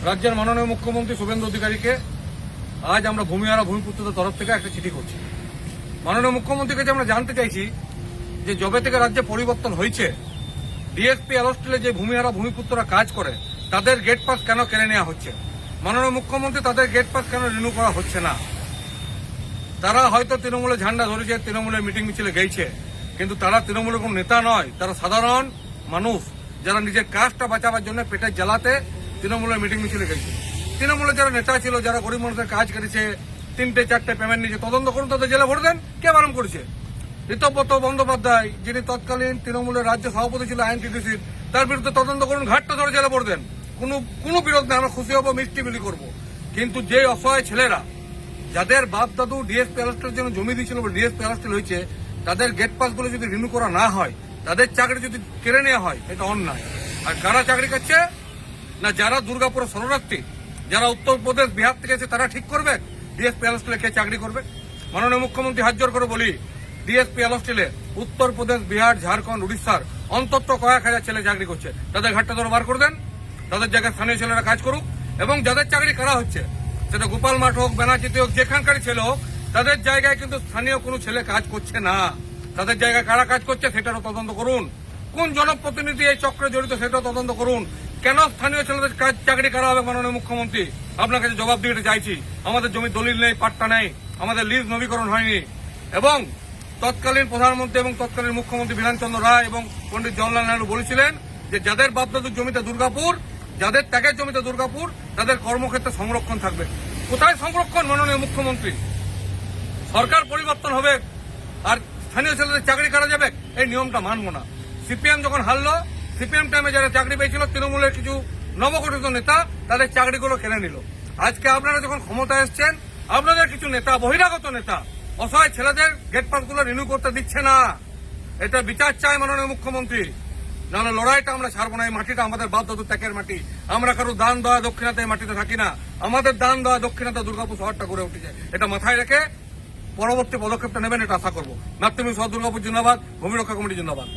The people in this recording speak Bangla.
রাজ্যের মাননীয় মুখ্যমন্ত্রী শুভেন্দু অধিকারীকে আজ আমরা ভূমিহারা ভূমিপুত্রদের তরফ থেকে একটা চিঠি করছি। মাননীয় মুখ্যমন্ত্রীর কাছে আমরা জানতে চাইছি যে যবে থেকে রাজ্যে পরিবর্তন হয়েছে, ডিএসপি অ্যালস্টিলে যে ভূমিহারা ভূমিপুত্ররা কাজ করে তাদের গেট পাস কেন কেড়ে নেওয়া হচ্ছে? মাননীয় মুখ্যমন্ত্রী তাদের গেট পাস কেন রিনিউ করা হচ্ছে না? তারা হয়তো তৃণমূলের ঝান্ডা ধরেছে, তৃণমূলের মিটিং মিছিলে গেছে, কিন্তু তারা তৃণমূলের কোন নেতা নয়। তারা সাধারণ মানুষ যারা নিজের কাজটা বাঁচাবার জন্য পেটের জ্বালাতে তৃণমূলের মিটিং মিছিলে গেছে। তৃণমূলের যারা নেতা ছিল, যারা গরিব মানুষের কাজ করেছে, 3-4টে পেমেন্ট নিয়েছে, তদন্ত করুন, তাদের জেলে ভরে দেন। কে বারণ করেছে? ঋতব্রত বন্দ্যোপাধ্যায়, যিনি তৎকালীন তৃণমূলের রাজ্য সভাপতি ছিল আইএনটিটিসির, তার বিরুদ্ধে তদন্ত করুন, ঘাটটা ধরে জেলে ভরে দেন। কোনো বিরোধ নেই, আমরা খুশি হবো, মিষ্টি বিলি করবো। কিন্তু যে অসহায় ছেলেরা, যাদের বাপ দাদু ডিএসপি অ্যালস্টিলের জন্য জমি দিয়েছিল, ডিএসপি অ্যালস্টিল হয়েছে, তাদের গেট পাসগুলো যদি রিনিউ করা না হয়, তাদের চাকরি যদি কেড়ে নেওয়া হয়, এটা অন্যায়। আর কারা চাকরি করছে? না যারা দুর্গাপুরে শরণার্থী, যারা উত্তরপ্রদেশ বিহার থেকে এসে, তারা ঠিক করবে ডিএসপি অ্যালস্টিলে কে চাকরি করবে? মাননীয় মুখ্যমন্ত্রী হাত জোর করে বলি, ডিএসপি অ্যালস্টিলে উত্তরপ্রদেশ, বিহার, ঝাড়খণ্ড, উড়িষ্যার অন্তত কয়েক হাজার ছেলে চাকরি করছে। তাদের ঘাটটা ধরে বার করে দেন, তাদের জায়গায় স্থানীয় ছেলেরা কাজ করুক। এবং যাদের চাকরি করা হচ্ছে, সেটা গোপাল মাঠ হোক, বেনাচিতে হোক, যেখানকারই ছেলে হোক, তাদের জায়গায় কিন্তু স্থানীয় কোনো ছেলে কাজ করছে না। তাদের জায়গায় কারা কাজ করছে সেটারও তদন্ত করুন। কোন জনপ্রতিনিধি এই চক্রে জড়িত সেটাও তদন্ত করুন। কেন স্থানীয় ছেলেদের কাজ চাকরি করা হবে? মাননীয় মুখ্যমন্ত্রী, আপনার কাছে জবাব দিতে চাইছি। আমাদের জমি দলিল নেই, পাট্টা নেই, আমাদের লিজ নবীকরণ হয়নি। এবং তৎকালীন প্রধানমন্ত্রী এবং তৎকালীন মুখ্যমন্ত্রী বিধানচন্দ্র রায় এবং পণ্ডিত জওহরলাল নেহরু বলেছিলেন যে যাদের বাপদাদুর জমিতে দুর্গাপুর, যাদের ত্যাগের জমিতে দুর্গাপুর, তাদের কর্মক্ষেত্রে সংরক্ষণ থাকবে। কোথায় সংরক্ষণ? মাননীয় মুখ্যমন্ত্রী, সরকার পরিবর্তন হবে আর স্থানীয় ছেলেদের চাকরি করা যাবে, এই নিয়মটা মানব না। সিপিএম যখন হারলো, সিপিএম টাইমে যারা চাকরি পেয়েছিল, তৃণমূলের কিছু নবগঠিত নেতা তাদের চাকরিগুলো কেড়ে নিল। আজকে আপনারা যখন ক্ষমতায় এসছেন, আপনাদের কিছু নেতা, বহিরাগত নেতা, অসহায় ছেলেদের গেট পাসগুলো রিনিউ করতে দিচ্ছে না। এটা বিচার চাই মাননীয় মুখ্যমন্ত্রী, নাহলে লড়াইটা আমরা ছাড়বো না। এই মাটিটা আমাদের বাপ দাদু ত্যাগের মাটি। আমরা কারো দান দেওয়া দক্ষিণাতে এই মাটিতে থাকি না। আমাদের দান দেওয়া দক্ষিণাতে দুর্গাপুর শহরটা গড়ে উঠেছে। এটা মাথায় রেখে পরবর্তী পদক্ষেপটা নেবেন, এটা আশা করবো। মাতৃভূমি শহর দুর্গাপুর জিন্দাবাদ, ভূমি রক্ষা কমিটি জিন্দাবাদ।